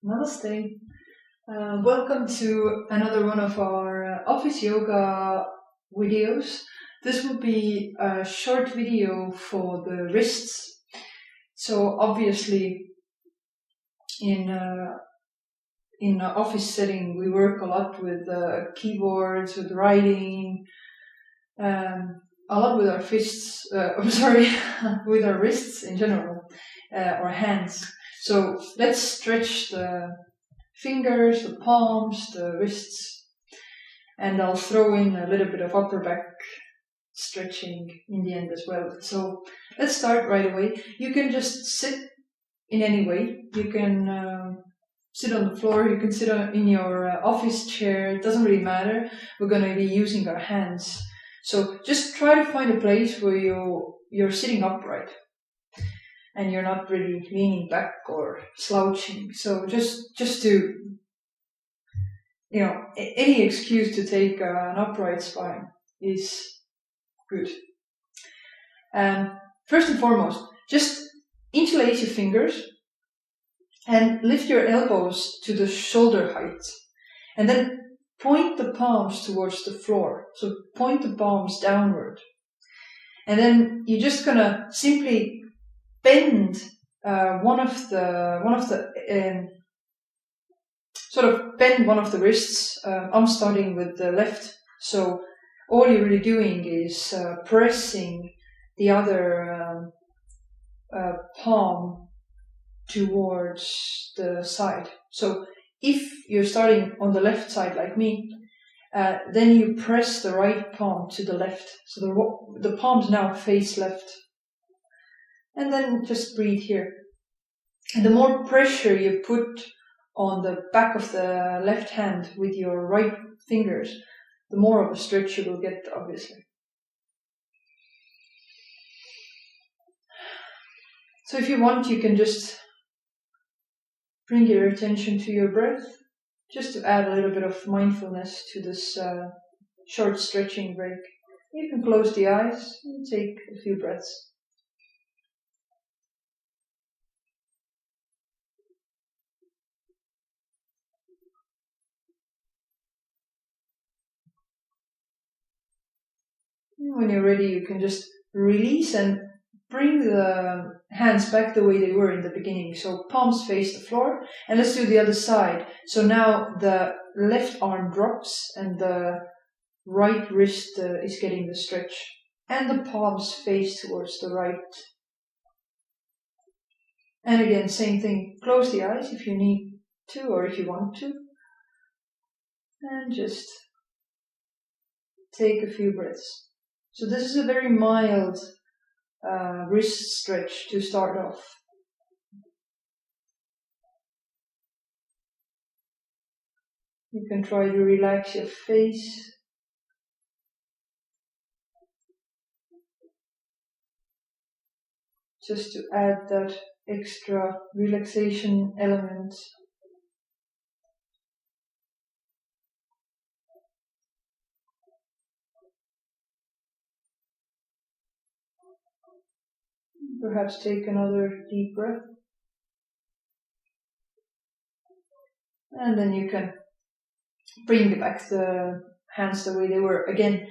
Namaste. Welcome to another one of our office yoga videos. This will be a short video for the wrists. So obviously in an office setting we work a lot with keyboards, with writing, a lot with our fists, with our wrists in general, or hands. So let's stretch the fingers, the palms, the wrists, and I'll throw in a little bit of upper back stretching in the end as well. So let's start right away. You can just sit in any way. You can sit on the floor, you can sit in your office chair, it doesn't really matter. We're going to be using our hands. So just try to find a place where you're sitting upright and you're not really leaning back or slouching. So just to, any excuse to take an upright spine is good. First and foremost, just interlace your fingers and lift your elbows to the shoulder height. And then point the palms towards the floor. So point the palms downward. And then you're just gonna simply bend one of the wrists. I'm starting with the left. So all you're really doing is pressing the other palm towards the side. So if you're starting on the left side like me, then you press the right palm to the left. So the palms now face left. And then just breathe here. And the more pressure you put on the back of the left hand with your right fingers, the more of a stretch you will get, obviously. So if you want, you can just bring your attention to your breath, just to add a little bit of mindfulness to this short stretching break. You can close the eyes and take a few breaths. When you're ready, you can just release and bring the hands back the way they were in the beginning. So palms face the floor. And let's do the other side. So now the left arm drops and the right wrist is getting the stretch. And the palms face towards the right. And again, same thing. Close the eyes if you need to or if you want to. And just take a few breaths. So this is a very mild wrist stretch to start off. You can try to relax your face. Just to add that extra relaxation element. Perhaps take another deep breath. And then you can bring back the hands the way they were. Again,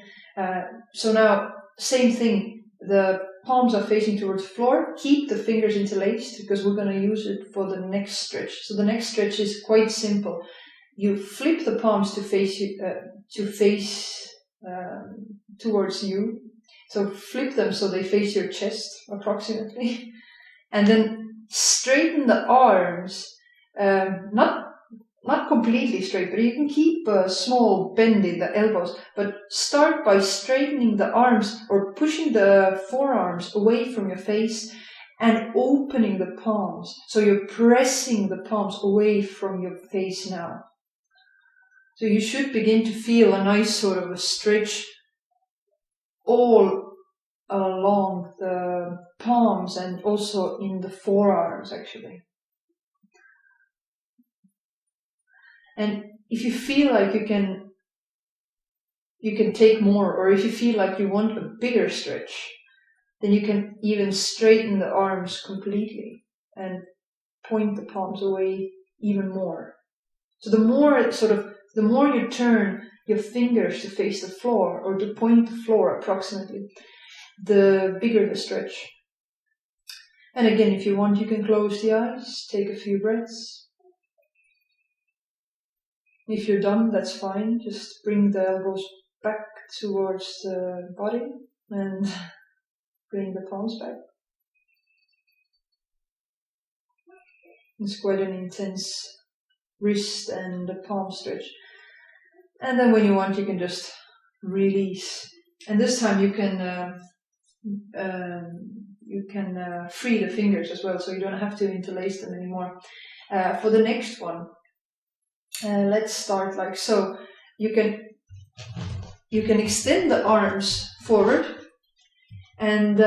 so now, same thing. The palms are facing towards the floor. Keep the fingers interlaced because we're going to use it for the next stretch. So the next stretch is quite simple. You flip the palms to face towards you. So flip them so they face your chest approximately. And then straighten the arms, not completely straight, but you can keep a small bend in the elbows, but start by straightening the arms or pushing the forearms away from your face and opening the palms. So you're pressing the palms away from your face now. So you should begin to feel a nice sort of a stretch all along the palms and also in the forearms actually. And if you feel like you can take more, or if you feel like you want a bigger stretch, then you can even straighten the arms completely and point the palms away even more. So the more you turn your fingers to face the floor or to point the floor approximately, the bigger the stretch. And again, if you want, you can close the eyes, take a few breaths. If you're done, that's fine. Just bring the elbows back towards the body and bring the palms back. It's quite an intense wrist and the palm stretch. And then when you want, you can just release. And this time you can free the fingers as well, so you don't have to interlace them anymore. For the next one, let's start like so. You can extend the arms forward, and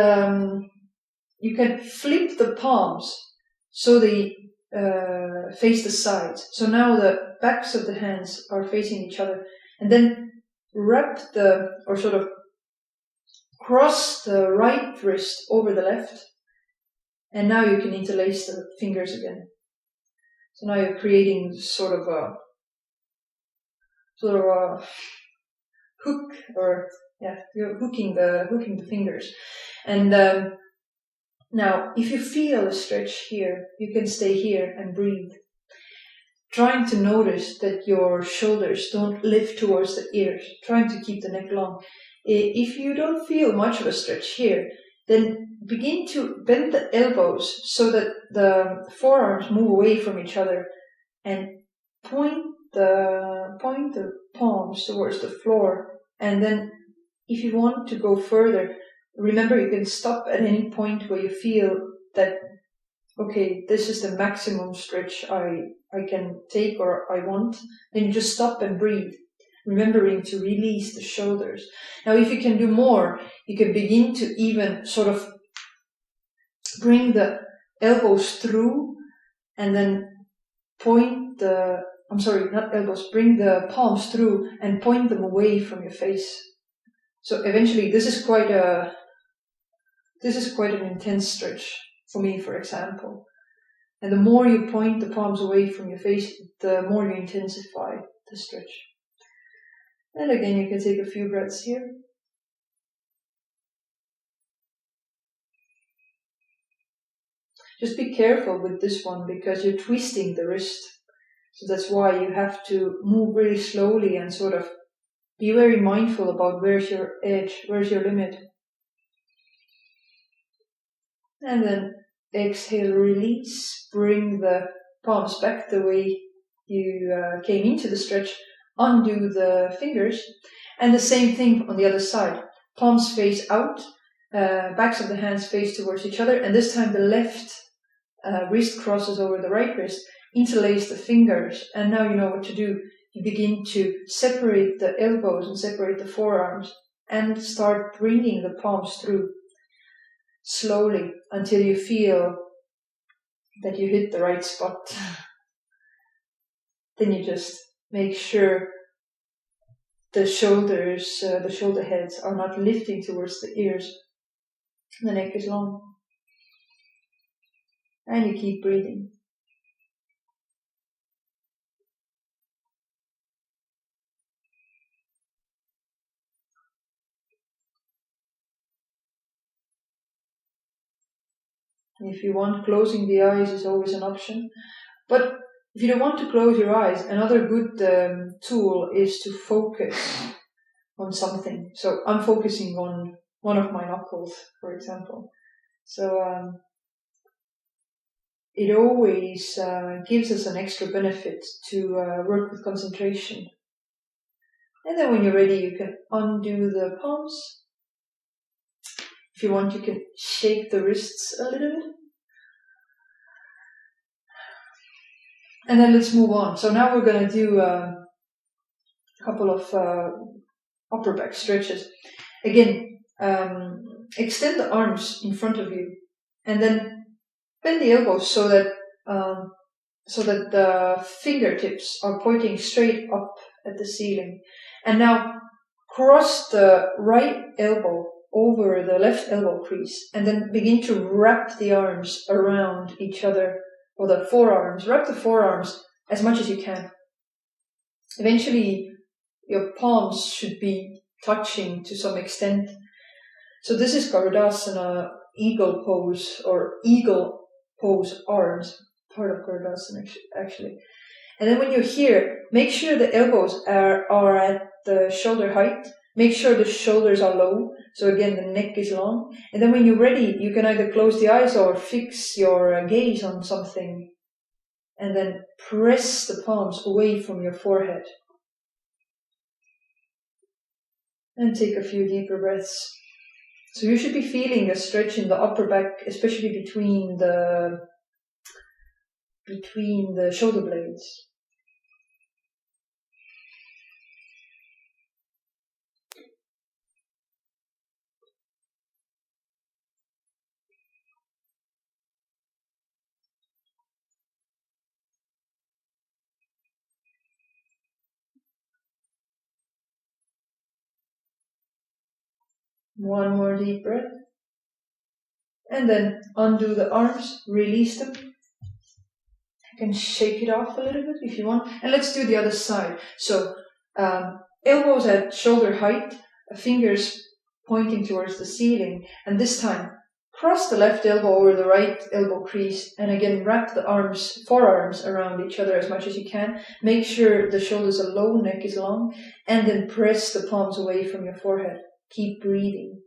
you can flip the palms so they face the sides. So now the backs of the hands are facing each other, and then cross the right wrist over the left, and now you can interlace the fingers again. So now you're creating sort of a hook, or you're hooking the fingers. And now, if you feel a stretch here, you can stay here and breathe, trying to notice that your shoulders don't lift towards the ears, trying to keep the neck long. If you don't feel much of a stretch here, then begin to bend the elbows so that the forearms move away from each other, and point the palms towards the floor. And then if you want to go further, remember you can stop at any point where you feel that, okay, this is the maximum stretch I can take or I want. Then you just stop and breathe, remembering to release the shoulders. Now, if you can do more, you can begin to even sort of bring the elbows through and then bring the palms through and point them away from your face. So eventually, this is quite an intense stretch for me, for example. And the more you point the palms away from your face, the more you intensify the stretch. And again, you can take a few breaths here. Just be careful with this one because you're twisting the wrist. So that's why you have to move really slowly and sort of be very mindful about where's your edge, where's your limit. And then exhale, release, bring the palms back the way you came into the stretch, undo the fingers, and the same thing on the other side. Palms face out, backs of the hands face towards each other, and this time the left wrist crosses over the right wrist, interlace the fingers, and now you know what to do. You begin to separate the elbows and separate the forearms and start bringing the palms through slowly until you feel that you hit the right spot. Then you just make sure the shoulders, the shoulder heads are not lifting towards the ears. The neck is long. And you keep breathing. If you want, closing the eyes is always an option. But if you don't want to close your eyes, another good tool is to focus on something. So I'm focusing on one of my knuckles, for example. So it always gives us an extra benefit to work with concentration. And then when you're ready, you can undo the palms. If you want, you can shake the wrists a little bit. And then let's move on. So now we're going to do a couple of upper back stretches. Again, extend the arms in front of you, and then bend the elbows so that the fingertips are pointing straight up at the ceiling. And now cross the right elbow over the left elbow crease, and then begin to wrap the arms around each other, or the forearms. Wrap the forearms as much as you can. Eventually, your palms should be touching to some extent. So this is Garudasana, eagle pose, or eagle pose arms, part of Garudasana actually. And then when you're here, make sure the elbows are at the shoulder height. Make sure the shoulders are low. So again, the neck is long. And then when you're ready, you can either close the eyes or fix your gaze on something. And then press the palms away from your forehead. And take a few deeper breaths. So you should be feeling a stretch in the upper back, especially between the shoulder blades. One more deep breath. And then undo the arms, release them. You can shake it off a little bit if you want. And let's do the other side. So elbows at shoulder height, fingers pointing towards the ceiling. And this time, cross the left elbow over the right elbow crease. And again, wrap the forearms around each other as much as you can. Make sure the shoulders are low, neck is long. And then press the palms away from your forehead. Keep breathing.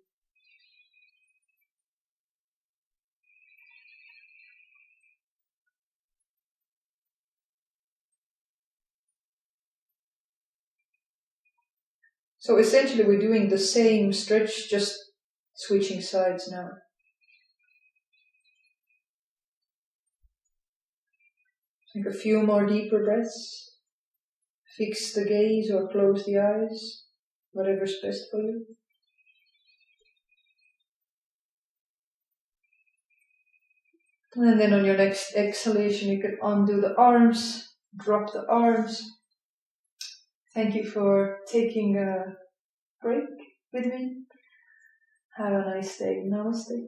So essentially we're doing the same stretch, just switching sides now. Take a few more deeper breaths. Fix the gaze or close the eyes, whatever's best for you. And then on your next exhalation, you can undo the arms, drop the arms. Thank you for taking a break with me. Have a nice day. Namaste.